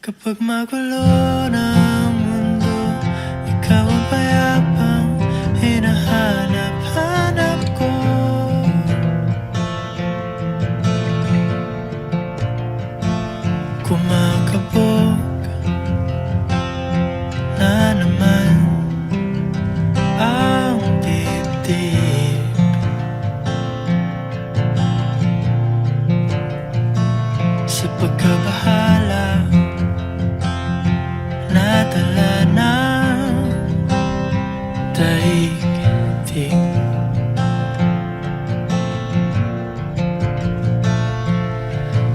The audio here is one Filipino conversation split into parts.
Kapag magulo ng mundo, ikaw ang payapang hinahanap-hanap ko. Kumakabog na naman ang dibdib, sa pagkabahala nadala ng daigdig.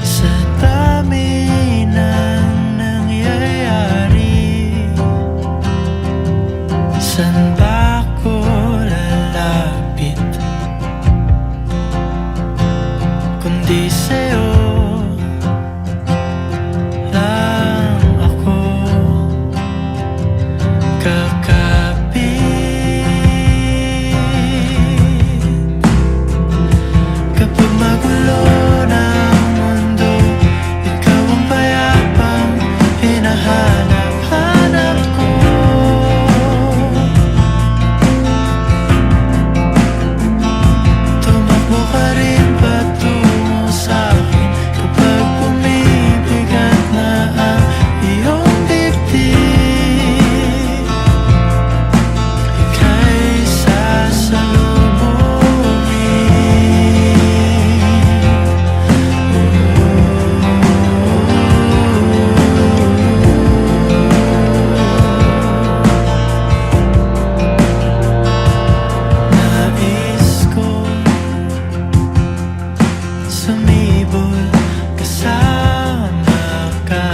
Sa dami ng nangyayari, saan ba ako lalapit kundi sa'yo lang ako kakapit. Kapag magulo ng mundo, ikaw ang payapang hinahanap-hanap ko. Tumakbo ka rin patungo sa'kin kapag bumibigat na ang iyong dibdib. Ika'y nais ko sumibol kasama ka,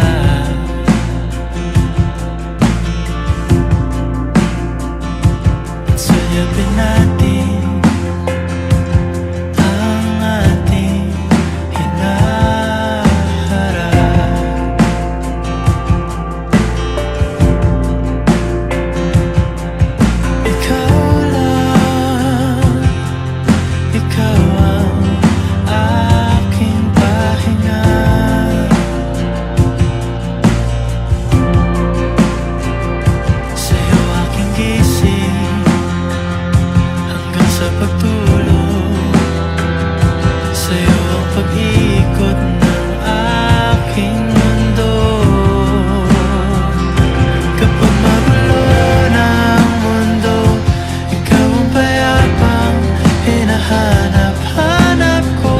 at suyapin natin ang ating hinaharap. Ikaw lang, ikaw ang aking pahinga. Sa'yo aking gising hanggang sa pagtulog. Sa'yo ang pag-ikot ng aking mundo. Kapag magulo ng mundo, ikaw ang payapang hinahanap-hanap ko.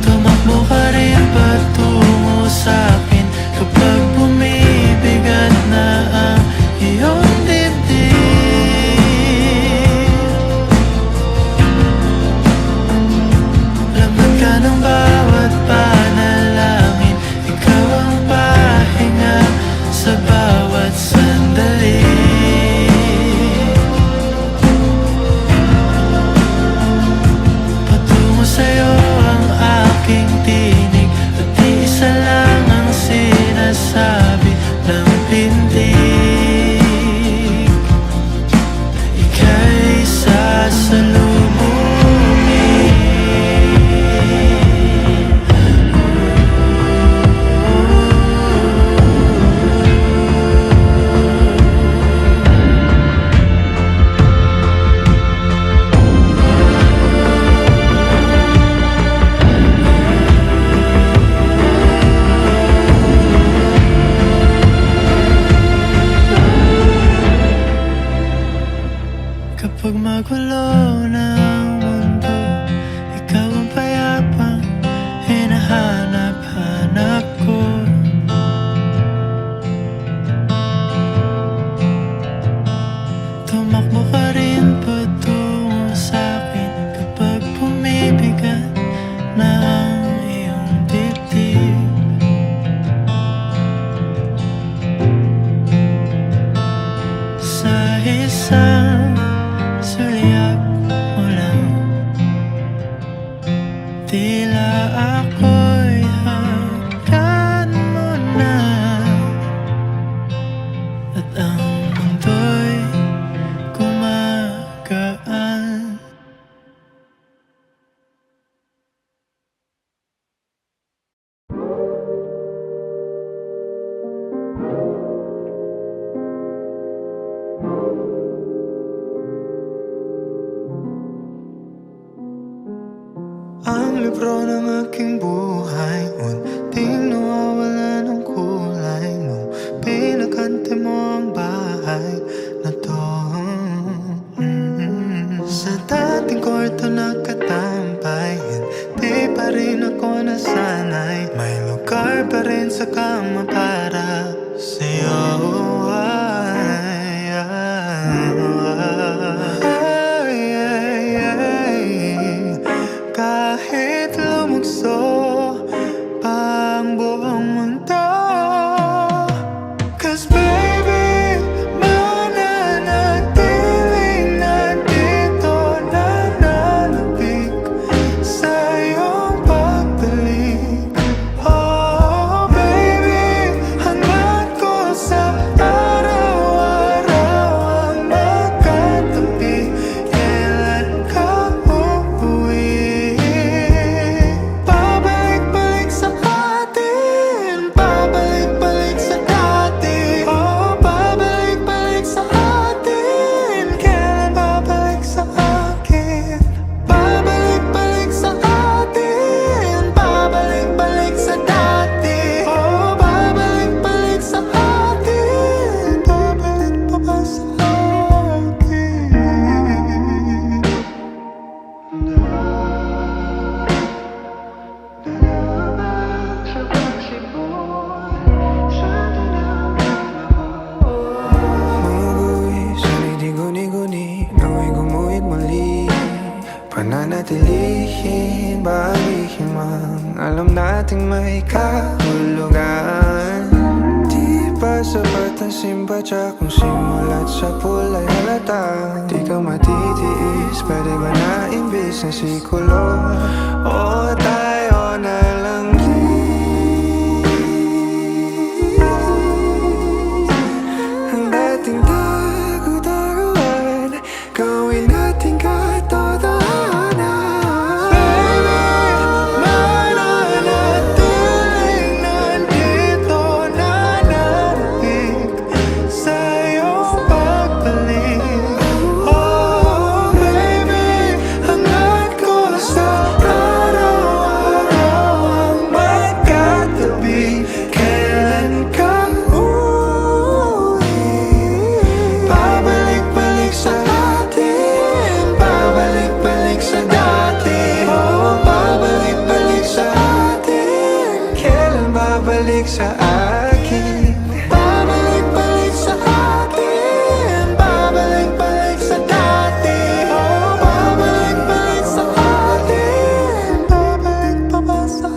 Tumakbo ka rin patungo sa'kin kapag bumibigat na ang iyong dibdib. Laman ka ng bawat panalangin, ikaw ang pahinga sa bawat sandali. Patungo sa'yo ang aking tinig, at isa lang ang sinasabi ng pintig. Ika'y sasalubungin. Kapag magulo ng mundo, ikaw ang payapang hinahanap-hanap ko. Tumakbo ka rin patungo sa'kin kapag bumibigat na ang iyong dibdib. Sa isang sulyap mo lang, tila ako'y hagkan mo na, at ang mundo'y gumagaan. libro ng aking buhay, unting nawawala ng kulay nung pinakante mo ang bahay na to. Sa dating kwarto nakatampay, hindi pa rin ako nasanay. May lugar pa rin sa kama para sa'yo. Kahit lumugso pa ang buong mundo, 'cause baby, mananatiling nandito, nananabik sa iyong pagbalik. Oh baby, hangad ko sa araw-araw ang magkatabi. Kailan ka uuwi? Pabalik-balik sa atin, pabalik-balik sa dati. Oh, pabalik-balik sa atin. Kailan babalik sa akin? Pabalik-balik sa atin, pabalik-balik sa dati. Oh, pabalik-balik sa atin. Babalik pa ba sa akin? Umuwi sa guni-guni, nawa'y gumuhit muli. Pananatilihin, bahagihin mang alam nating may kahulugan. Di pa sapat ang simpatya kung simulat sa pulay halata. Di ka matitiis, pwede ba na imbis na sikulo? O tayo na lang ang dating tago-taguan, gawin natin katotohanan. Baby, mananatiling nandito, nananabik sa iyong pagbalik. Oh baby, hangad ko sa araw-araw ang magkatabi. Kailan ka uuwi? Pabalik-balik sa atin, pabalik-balik sa dati. Oh, pabalik-balik sa atin. Kailan babalik sa akin? Pabalik-balik sa atin, pabalik-balik sa dati. Oh, pabalik-balik sa atin. Babalik pa ba sa akin?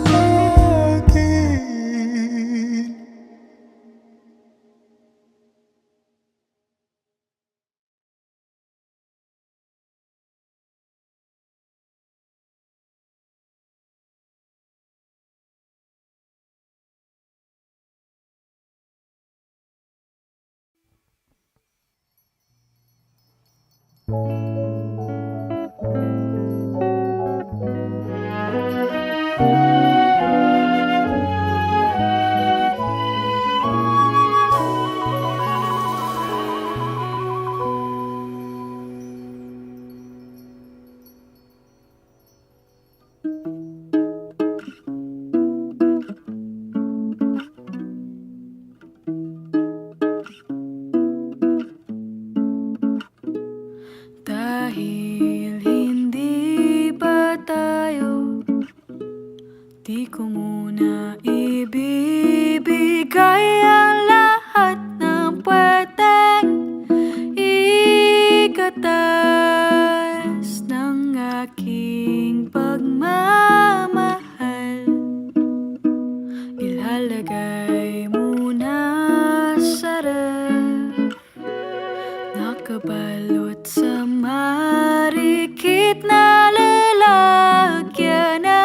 Dahil hindi ba tayo, di ko muna ibibigay ang lahat ng pwedeng ikatas ng aking pagmamahal. Ilalagay muna sa ref, nakabalot sa marikit na lalagyan na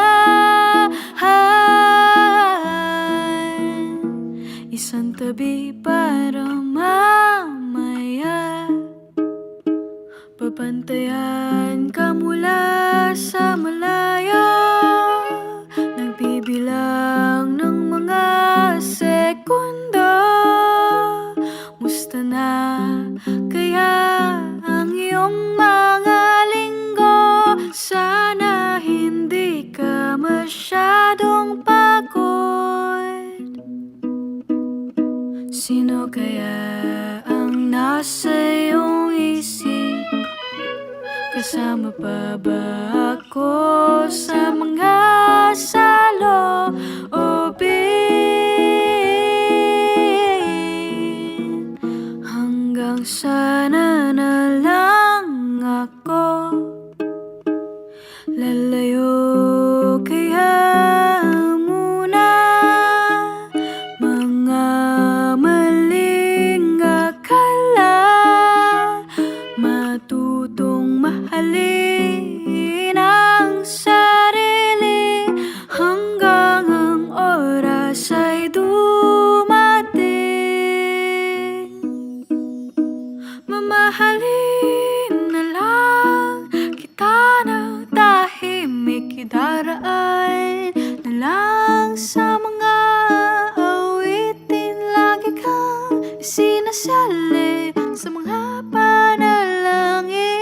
masyadong pagod. Sino kaya ang nasa iyong isip? Kasama pa ba ako sa mga saloobin? Hanggang sana na lang ako lalayo kaya muna. Mga maling akala, matutong mahalin ang sarili hanggang ang oras ay dumating. Mamahalin na lang kita ng tahimik, idaraan na lang sa mga awitin. Lagi kang sinasali sa mga panalangin.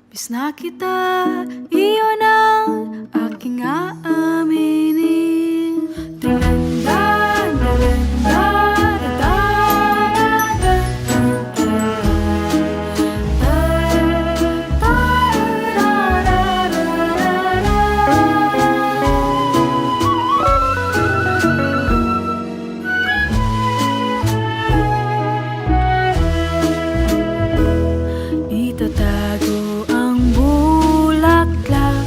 Bis na kita, iyon ang aking aaminin. Dalandan, dalandan, dalandan, itatago ang bulaklak,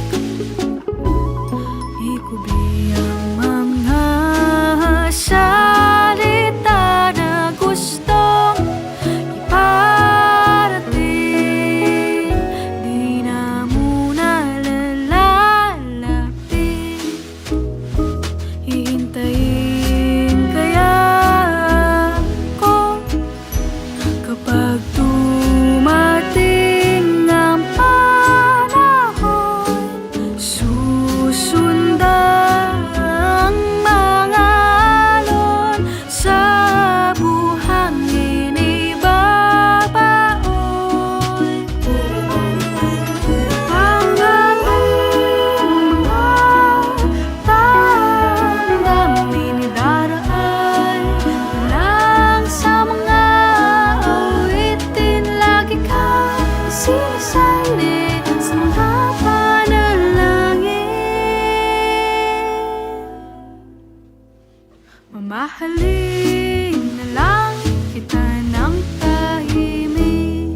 ikubli ang mga salita na gustong iparating. Di na muna lalapit, hihintayin kaya ko kapag dumating ang panahon. Susundan ang mga alon sa buhangin ibabaon. Ang aking mga damdamin idaraan lang sa mga awitin. Lagi kang sinasali sa mga panalangin. Mamahalin na lang kita ng tahimik.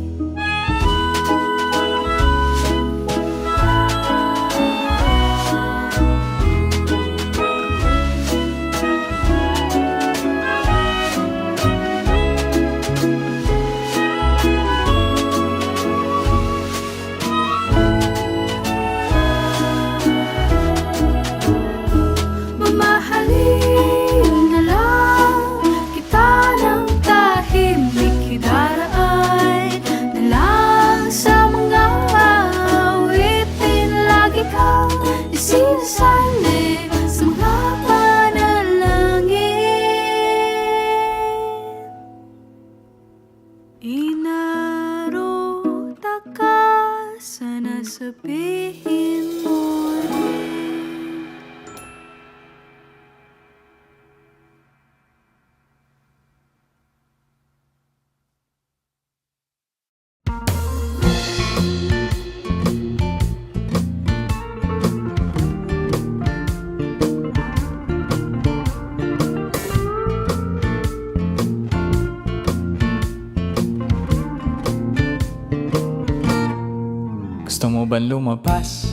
Mamahalin na lang kita ng tahimik, idaraan na lang sa mga awitin. Lagi kang isinasali sa mga panalangin. Inaruta ka, sana sabihin mo rin. Gusto mo ba lumabas?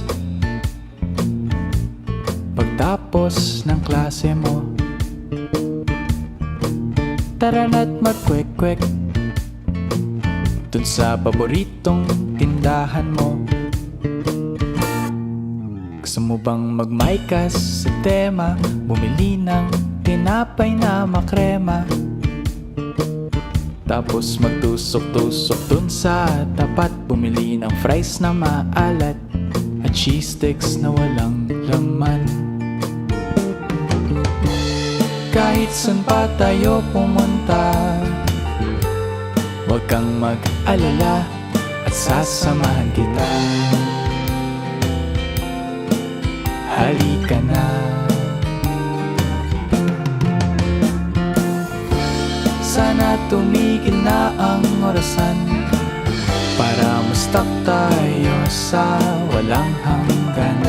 Pagtapos ng klase mo, tara na't magkwek-kwek dun sa paboritong tindahan mo. Gusto mo bang magmaikas sa tema, bumili ng tinapay na makrema, tapos magtusok-tusok dun sa tapat, bumili ng fries na maalat at cheese sticks na walang laman. Kahit saan pa tayo pumunta, huwag kang mag-alala at sasamahan kita. halika na. Sana tumigil na ang orasan para ma-stuck tayo sa walang hanggan.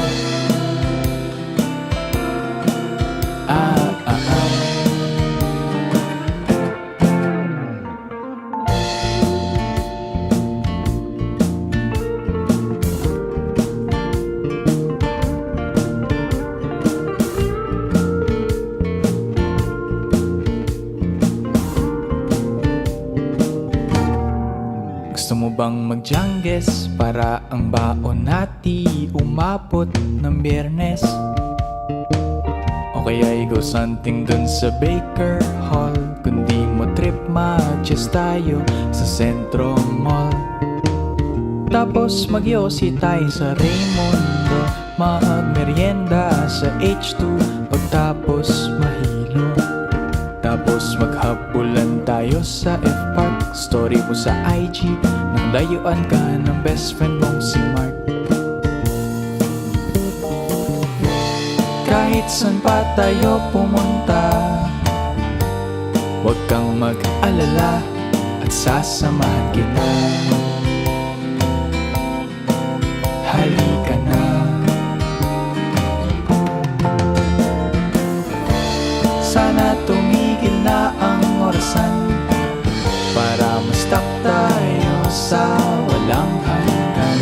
Gusto mo bang mag-jangges para ang baon nati umabot ng Biyernes? O kaya go something dun sa Baker Hall? Kundi mo trip mag-chess tayo sa Centro Mall. Tapos mag-yosi tayo sa Raymondo, mag-merienda sa H2, pagtapos mahilo. Tapos maghapulan tayo sa F-Park, story mo sa IG nang layuan ka ng best friend mong si Mark. Kahit saan pa tayo pumunta, huwag kang mag-alala at sasamahan kita. Halika na. Sana tumigil na ang orasan para ma-stuck tayo sa walang hanggan.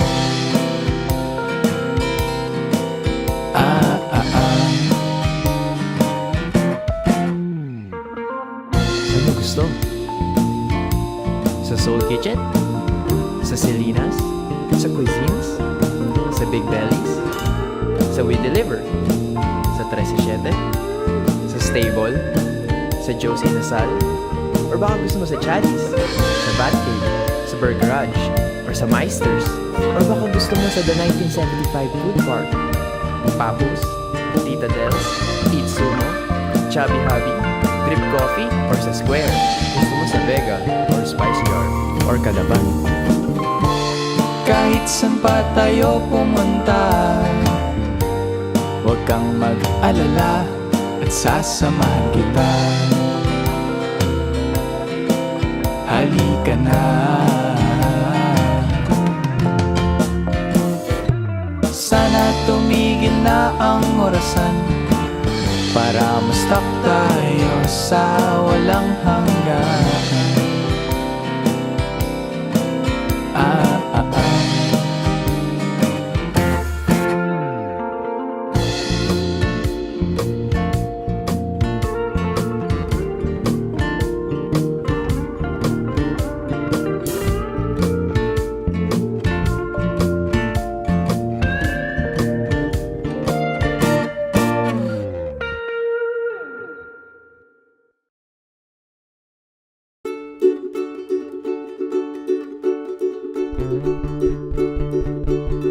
Saan mo gusto? Sa Soul Kitchen? Sa Selinas? Sa Cuisines? Sa Big Bellies? Sa We Deliver? Sa 13-7? Sa Stable? Sa Josie Nasal? Or baka gusto mo sa Chali's? Sa Batcave? Sa Burger Garage? Or sa Meisters? Or baka gusto mo sa The 1975 Food Park? Papus? Tita Del's? Eat Sumo? Chubby Hubby? Drip Coffee? Or sa Square? Gusto mo sa Vega? Or Spice Jar? Or Calaban? Kahit saan pa tayo pumunta, huwag kang mag-alala at sasamahan kita. Halika na. Sana tumigil na ang orasan para ma-stuck tayo sa walang hanggan.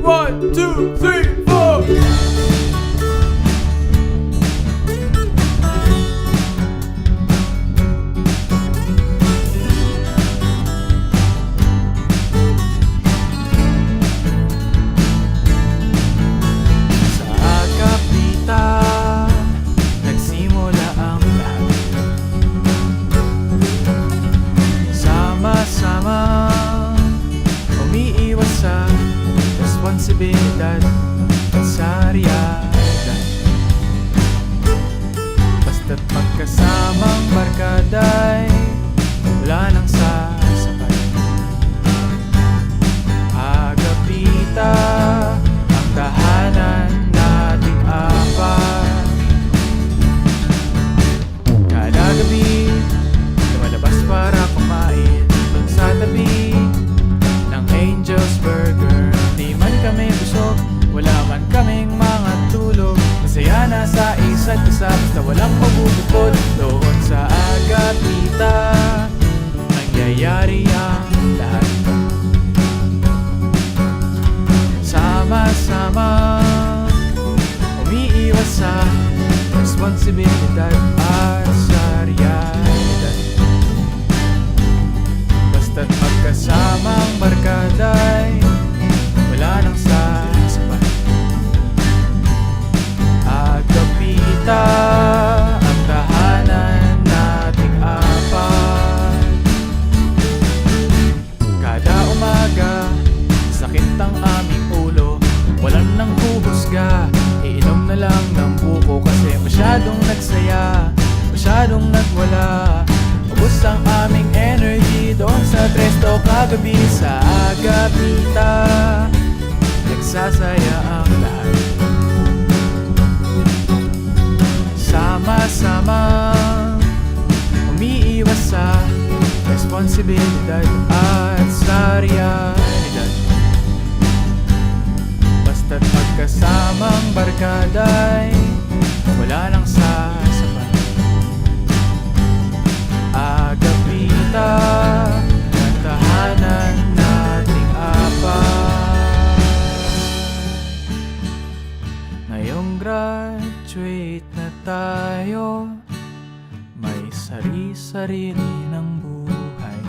One, two, three, four. Sa Agapita nagsimula ang lahat. Sama-sama umiiwas sa responsibilidad at sa realidad. Basta't magkasamang barkada'y wala nang sasabay. Agapita ang tahanan nating apat. Kada gabi lumalabas para kumain dun sa tabi ng Angel's Burger. Di man kami busog, wala man kaming mga tulog. Masaya na sa isa't isa, basta walang pabubukod. Doon sa Agapita nangyayari ang lahat. Sama-sama umiiwas sa responsibilidad at sa realidad. Basta't magkasamang barkada'y wala nang sasabay. Pero kagabi sa Agapita, nagsasaya ang lahat. Sama-sama umiiwas sa responsibilidad at sa realidad. Basta't magkasamang barkada'y wala nang sasapat. Agapita, ang tahanan nating apat. Ngayong graduate na tayo, may sari-sarili ng buhay.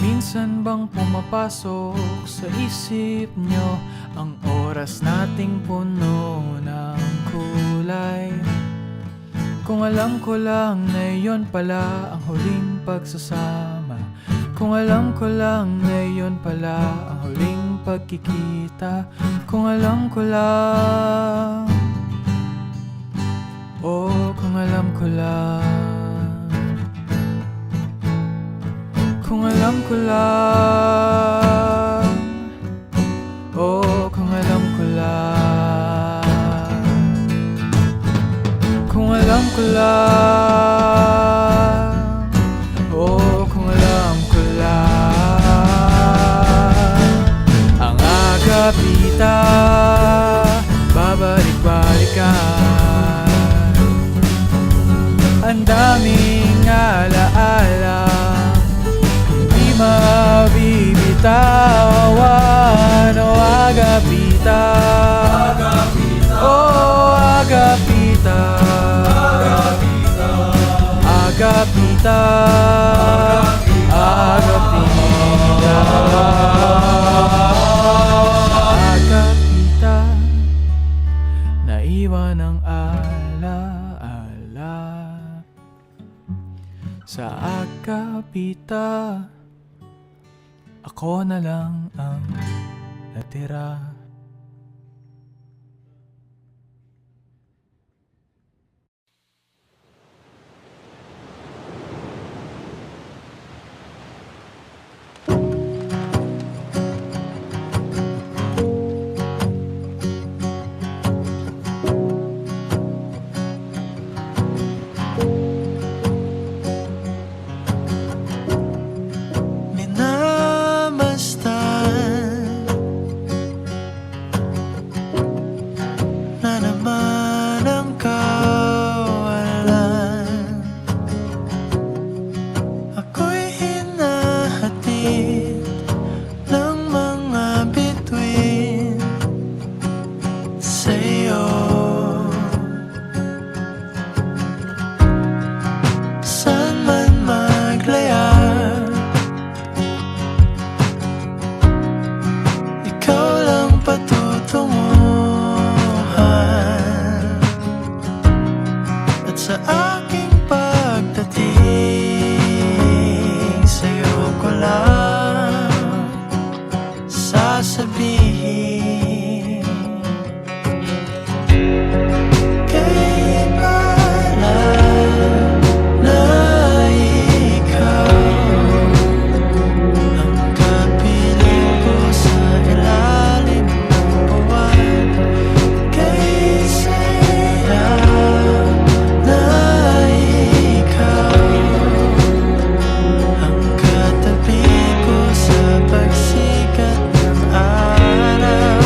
Minsan bang pumapasok sa isip nyo ang oras nating puno ng kulay? Kung alam ko lang na iyon pala ang huling pagsasama, kung alam ko lang na iyon pala ang huling pagkikita, kung alam ko lang, oh, kung alam ko lang, kung alam ko lang, oh, kung alam ko lang, kung alam ko lang, oh, kung alam ko lang. Ang Agapita, babalik-balikan. Ang daming alaala, hindi mabibitawan. Oh, Agapita, oh, Agapita, Agapita, Agapita, Agapita, naiwan ang alaala. Sa Agapita, ako na lang ang natira. Sa pagsikat ng araw,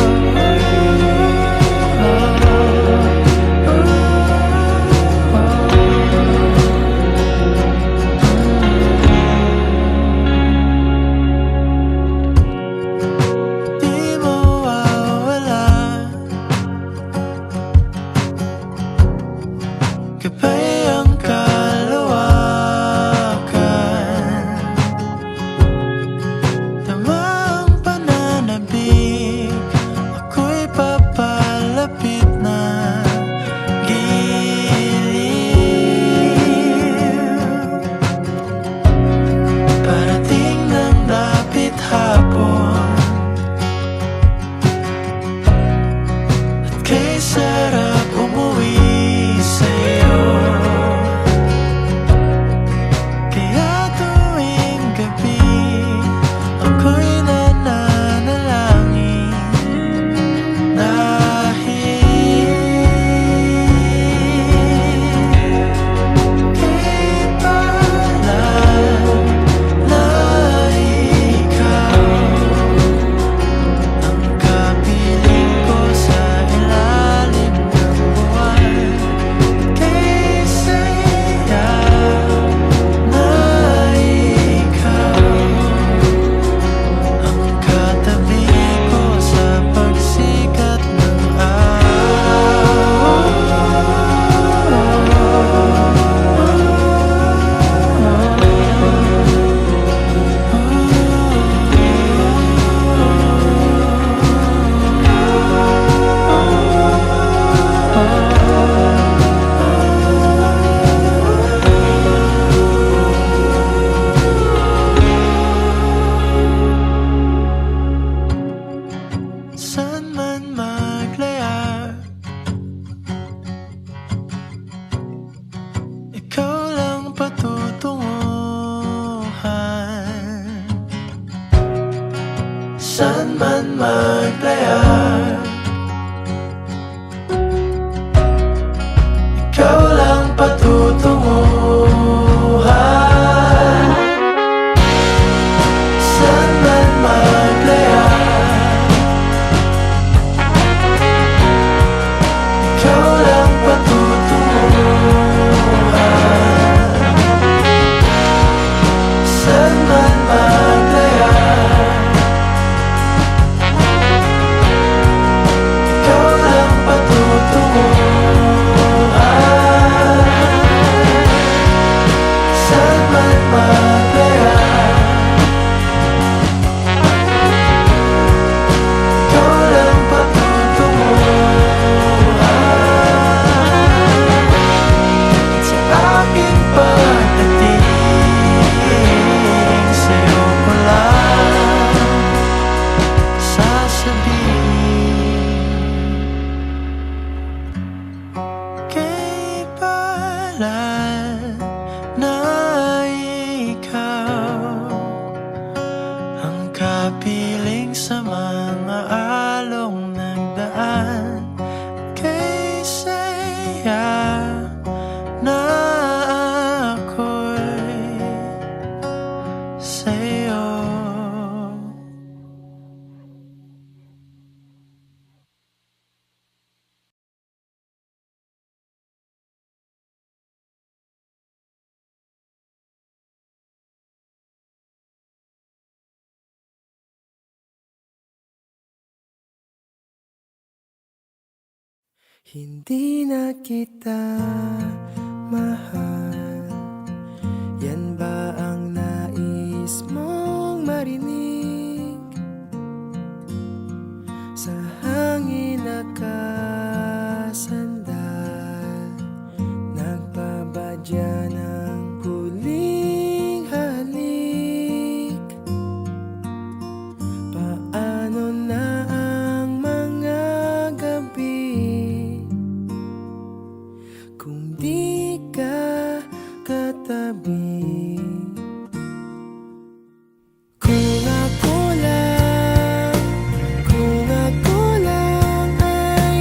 maglayag. Ikaw lang patutunguhan. Saan man maglayag, ikaw lang patutunguhan. Saan man maglayag, ikaw lang patutunguhan. Saan man maglayag, ikaw lang patutunguhan. Sa aking pagdating, sa'yo ko lang sasabihin. Kay palad na ikaw ang kapiling sa mga along nagdaan. Kay saya na ako'y sa'yo. Hindi na kita mahal, yan ba ang nais mong marinig? Sa hangin nakasandal, nagpabadya ng huling halik. Paano na ang mga gabi kung di ka katabi? Kung ako lang ay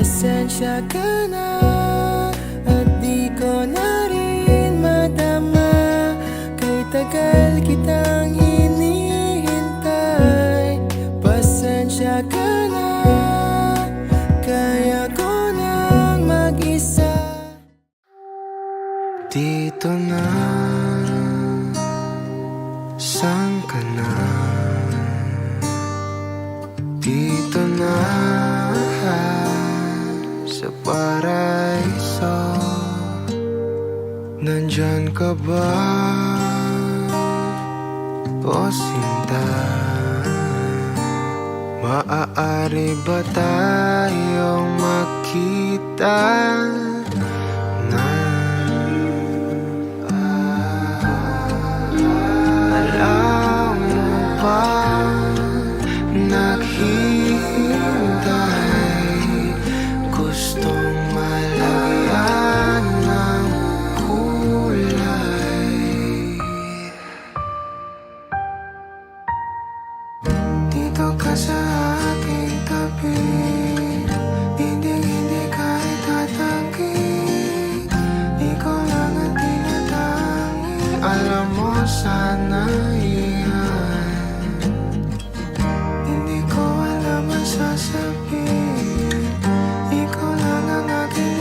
Pasensya ka na at di ko na rin madama, kay tagal kitang hinihintay. Pasensya ka na, kaya ko nang mag-isa. Dito na, saan ka na? Dito na, sa paraiso. Nandyan ka ba, o sinta? Maaari ba tayong makita na? Alam mo ba, naghihintay, gustong malagyan ng kulay. Dito ka sa aking tabi, hindi ka itatanggi. Ikaw lang ang tinatangi, alam mo sana iyan. Hindi ko alam ang sasabihin, ikaw lang ang aking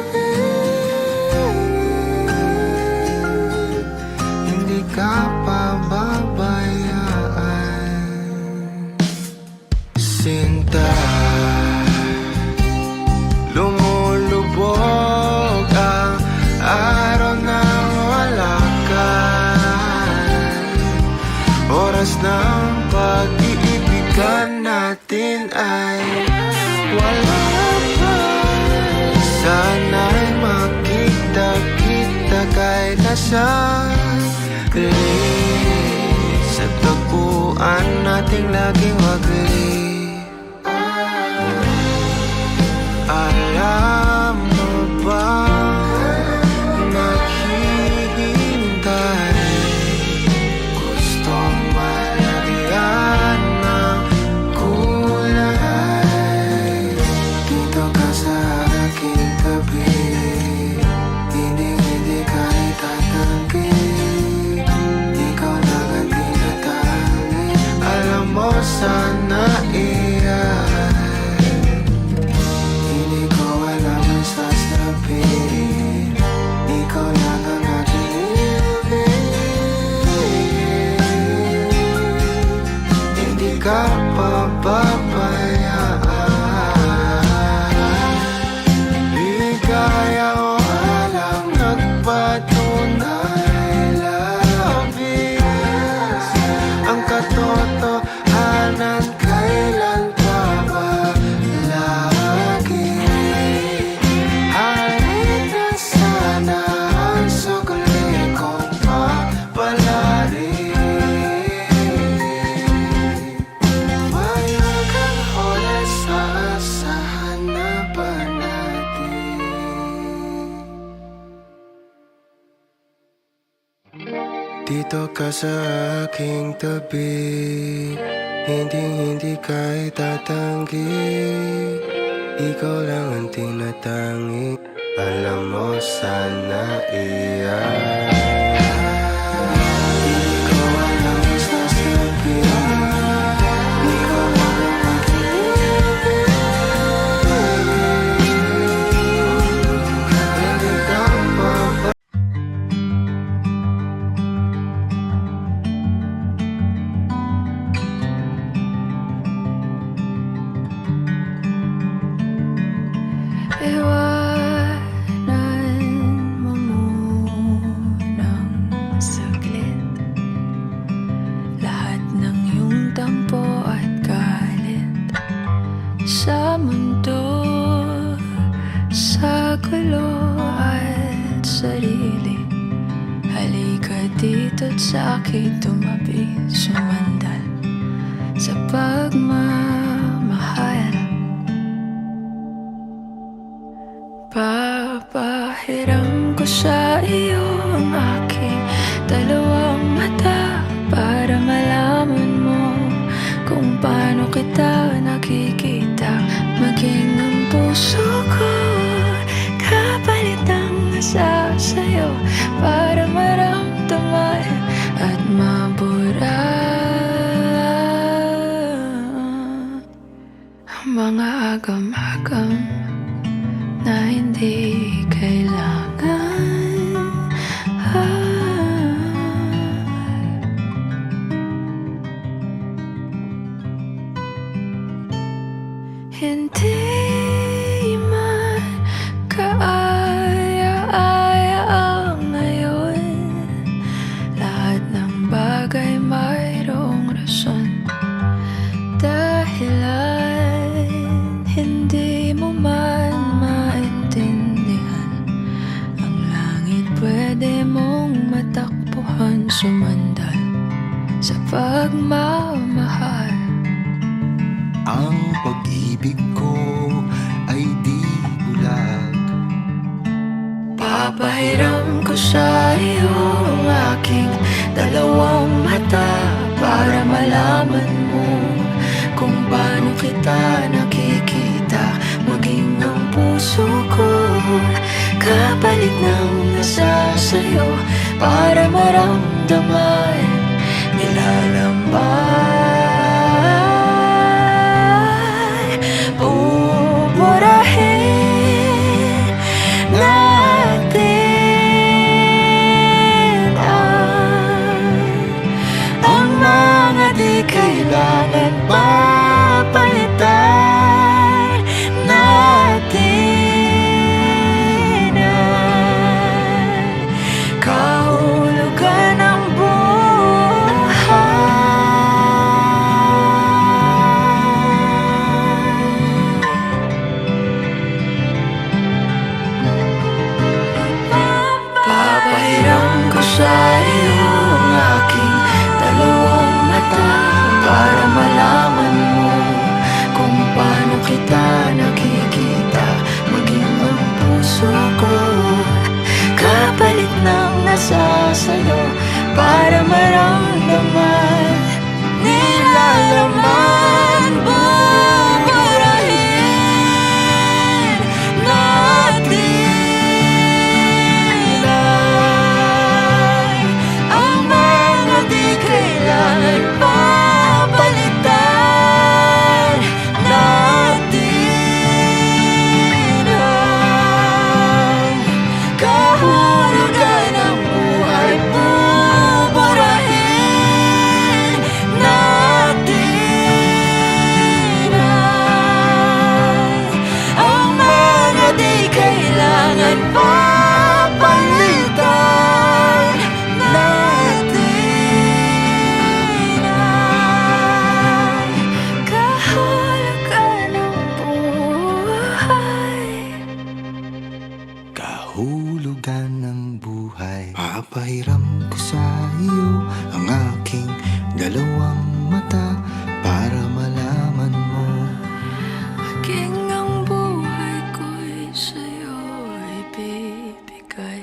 ibigin. Hindi ka pababayaan, sinta. Lumulubog ang araw nang wala ka. Oras ng pag-iibigan natin ay wala pa. Sana'y makita-kita kahit nasaan sa tagpuan nating laging wagli. Alam mo ba, naghihintay, gustong malagyan ng kulay. Dito ka sa aking tabi, hindi ka itatanggi. Ikaw lang ang tinatangi, alam mo sana iyan. Hindi ko alam ang sasabihin, ikaw lang ang aking ibigin. Hindi ka pababayaan. Ligaya o alam nagpatunay, labis ang katotohanan, kailan pa ba lagi? Halit na sana ang sukli kong papalari. Bayag ang oras sa asahan na ba natin? Dito ka sa aking tabi, hindi ka itatanggi. Ikaw lang ang tinatangi, alam mo sana iyan. Hindi ko alam ang sasabihin, ikaw lang ang aking ibigin. Hindi ka pa. Iwanan mo munang saglit lahat ng iyong tampo at galit sa mundo, sa gulo at sarili. Halika dito't sa akin tumabi, sumandal sa pagmamahal. Papahiram ko sa iyo ang aking dalawang mata para malaman mo kung paano kita nakikita, maging ang puso sa'yo para maramdaman at mabura ang mga agam-agam na hindi kailangan. Hindi man kaaya-aya ang ngayon. Lahat ng bagay mayroong rason. Dahilan hindi mo man maintindihan. Ang langit pwede mong matakbuhan, sumandal sa pagmamahal. Ang pag-ibig ko ay di bulag. Papahiram ko sa iyo ang aking dalawang mata para malaman mo kung paano kita nakikita. Maging ang puso ko kapalit ng nasa sa'yo para maramdaman nilalambay. Pupurahin natin ang mga di kailangan papalitan natin ang kahulugan ng Papahiram ko sa iyo ang aking dalawang mata para malaman mo kung paano kita nakikita. Maging ang puso ko kapalit ng nasa sa'yo para maramdaman nilalaman. Buburahin natin ang mga di kailangan papalitan natin ang kahulugan ng buhay. Buburahin natin ang mga di kailangan papalitan natin ang kahulugan ng buhay. Kahulugan ng buhay. Papahiram ko sa iyo ang aking dalawang mata para malaman mo. Maging ang buhay ko'y sa'yo ibibigay.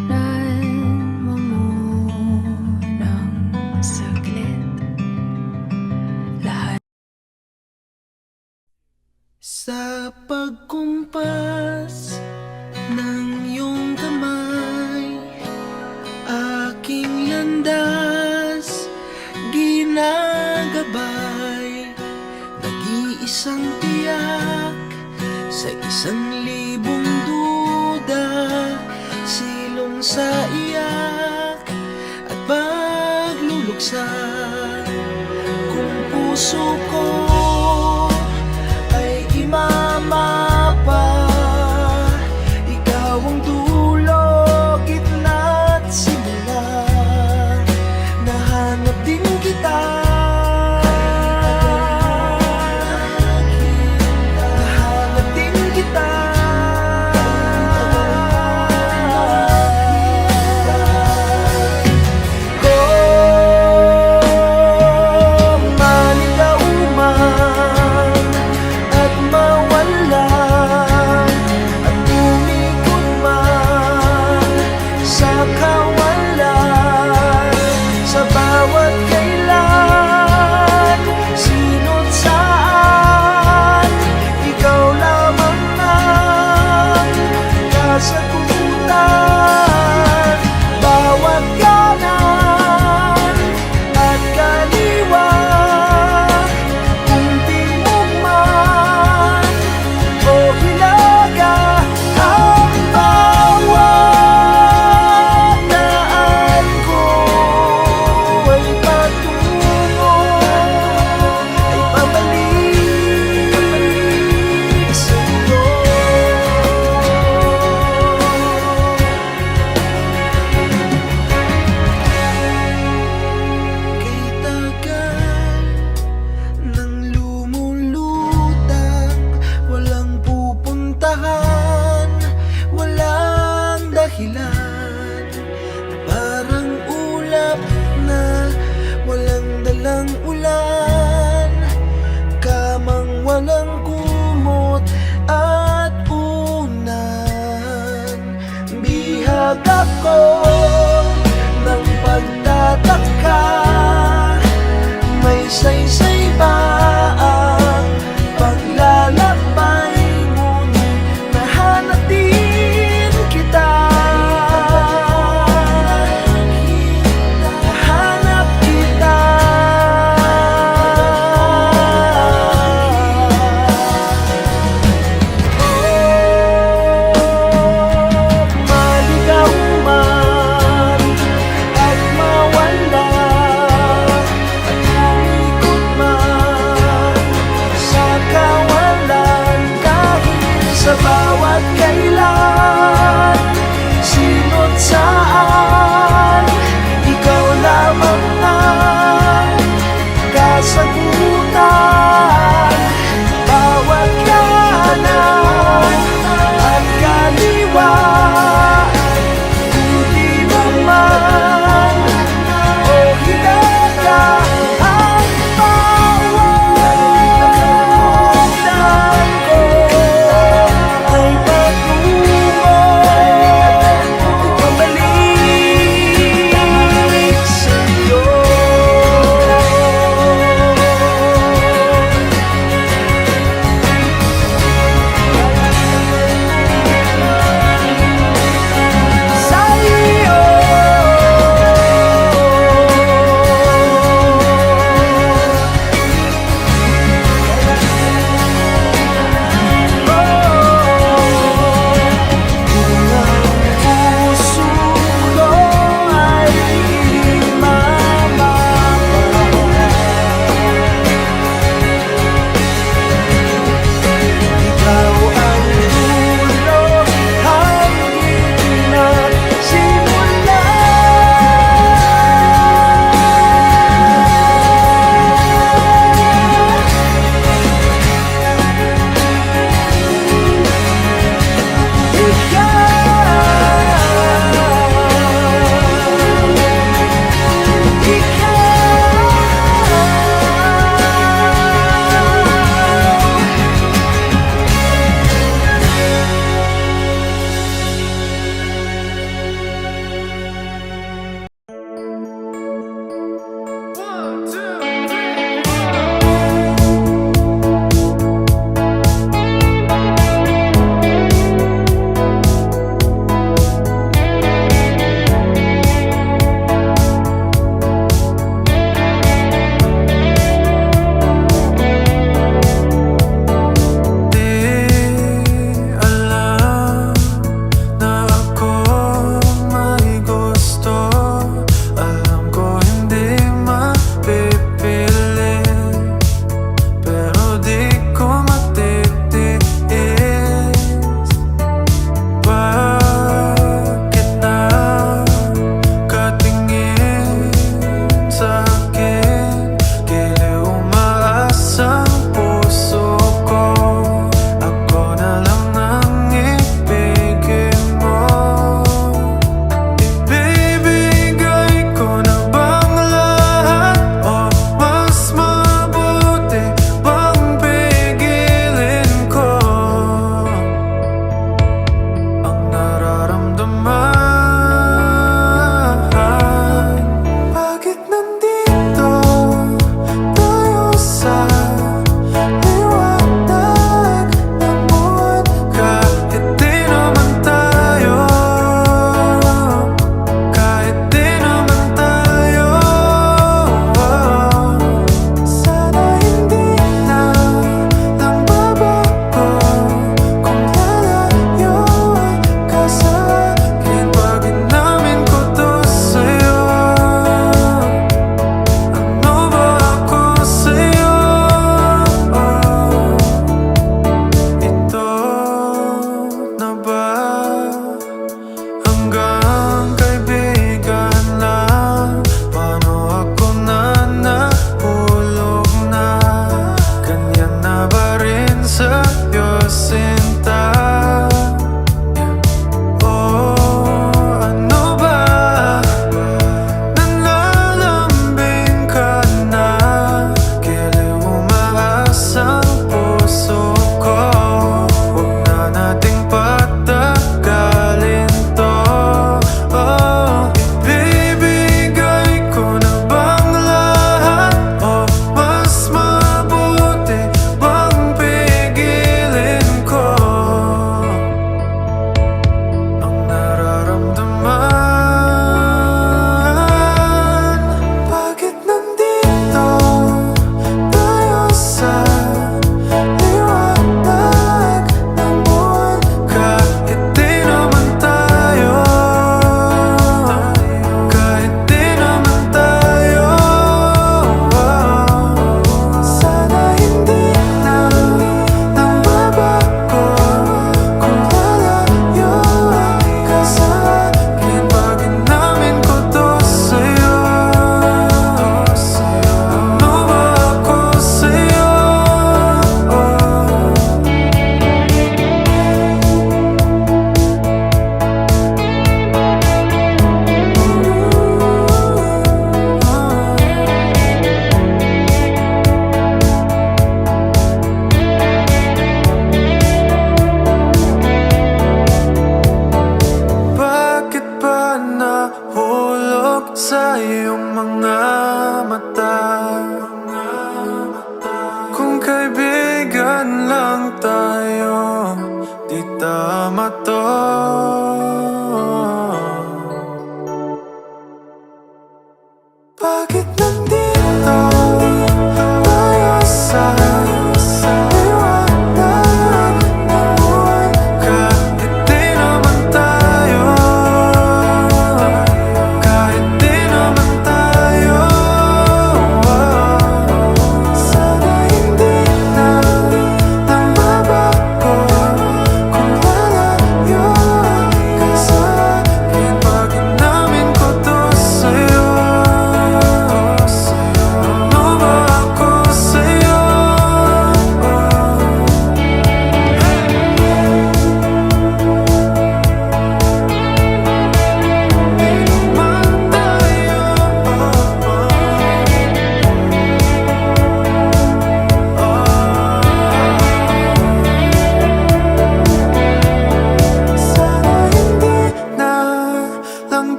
Iwanan mo munang saglit lahat. Sa pagkumpas ng iyong kamay, aking landas ginagabay. Nag-iisang tiyak sa 1,000 duda, silong sa iyak at pagluluksa. Kung puso ko ay imamapa, ikaw ang dulo, gitna at simula. Nahanap din kita, nahanap din kita. Kung manilaw man bawat kailan, sino't saan, ikaw lamang ang kasagutan. Bawat kanan at kaliwa, kung timog man o hilaga, ang bawat daan ko ay patungo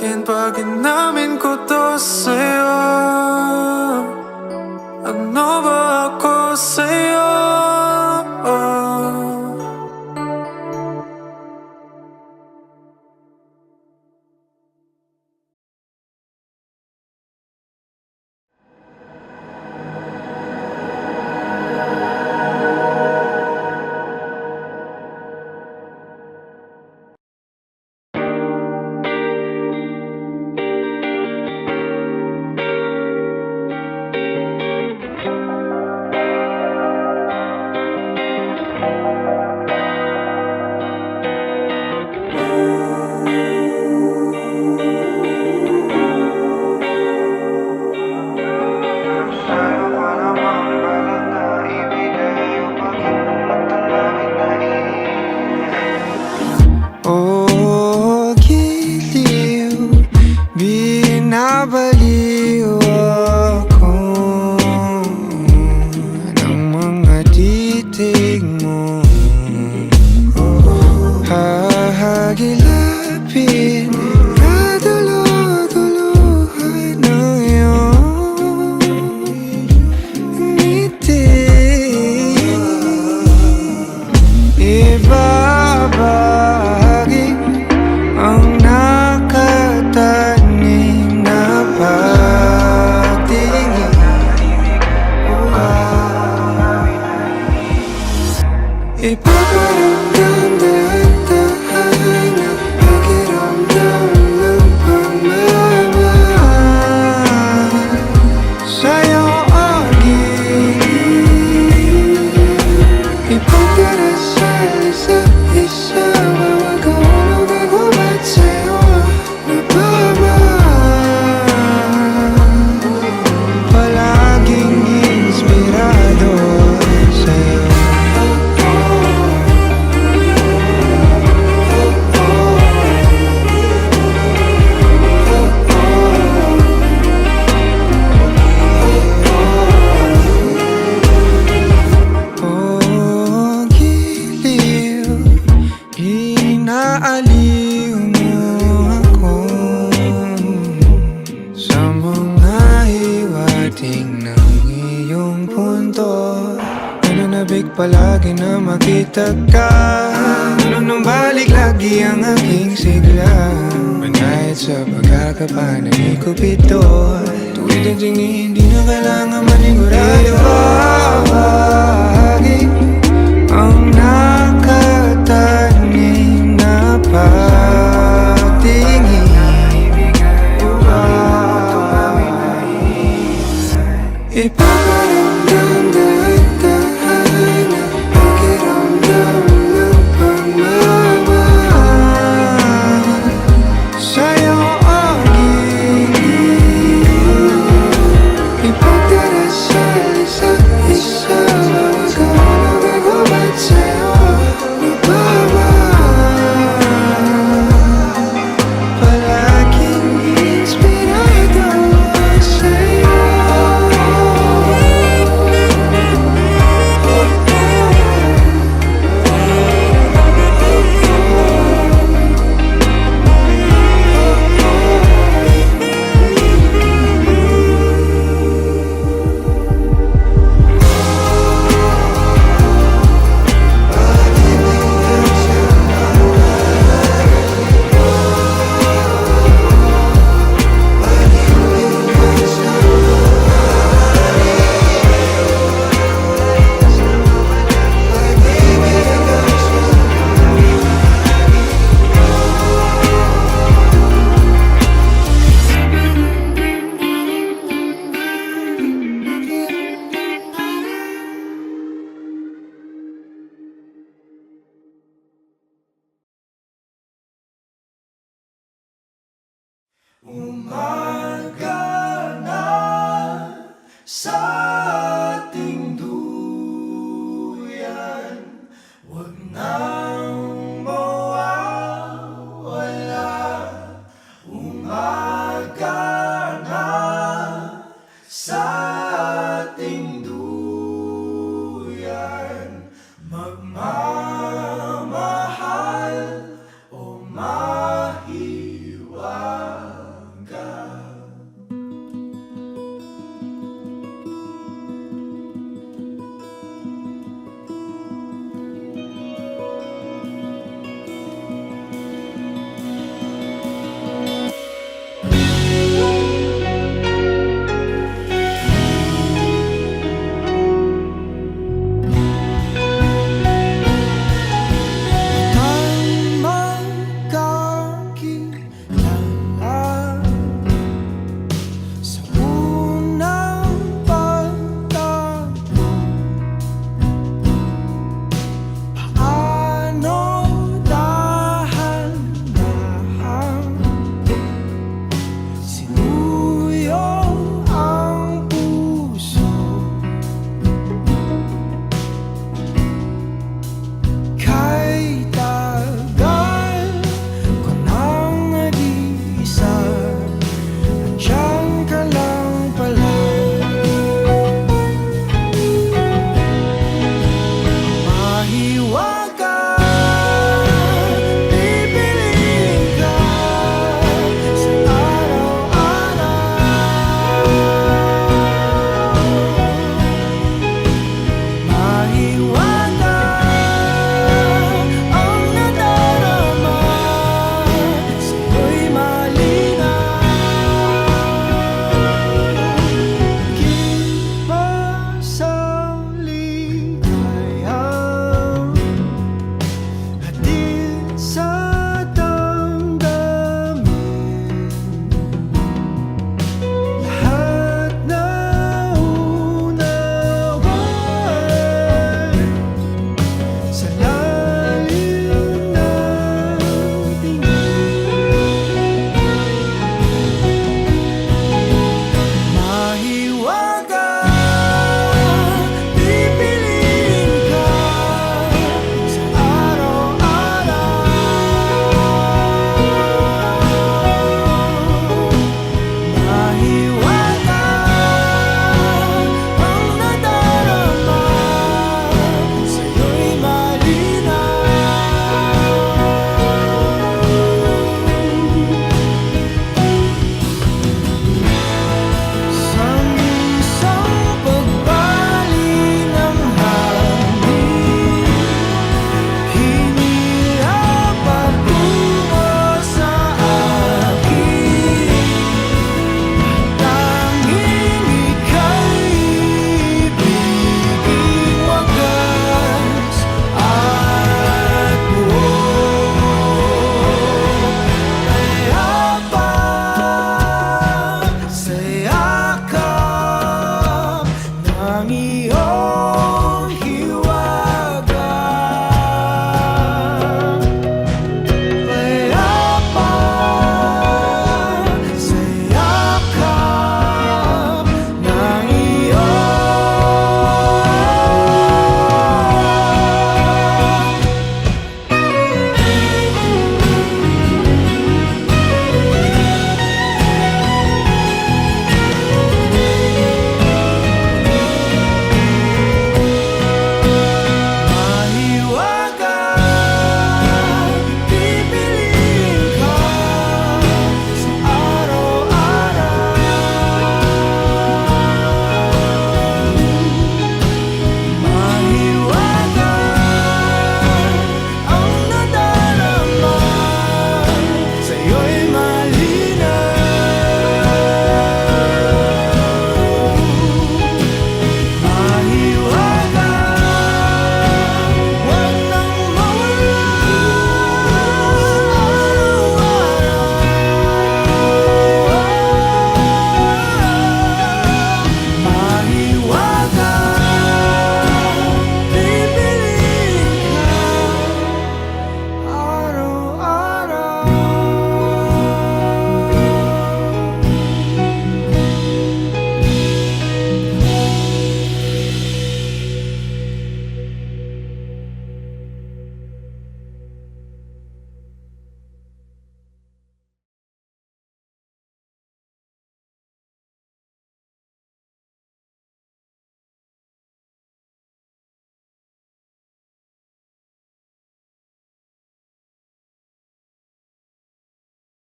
sa'kin pag inamin ko to sa'yo? Ano ba ako sa'yo? Sa'yo ko lamang balak na ibigay upang hindi magtangawin na oh, giliw, binabaliw ako ng mga titig mo. Hahagilapin, kadalo-duluhan ng iyong ngiti. Ibabahagi ang nakatanim na pagtingin. Ipaparamdam dahan-dahan ang pakiramdam ng pagmamahal sa'yo ang giliw. Ipagdarasal isa't isa, bawat kahulog ay hubad sa'yo nagmamahal. Palaging inspirado sa'yo. Oh, giliw, inaaliw mo ako sa mga hiwating ng iyong punto. Nananabik palagi na makita ka, nung balik lagi ang aking sigla. Manahit sa pagkakapanan ni Cupido, tuwid ang tingin, hindi na kailangan manigurado. Ibabahagi ang nakatanim na pagtingin. Ipaparamdam dahan-dahan ang pakiramdam ng pagmamahal sa'yo ang giliw. Ipagdarasal isa't isa, bawat kahulog ay hubad sa'yo nagmamahal. Palaging inspirado sa'yo. Umay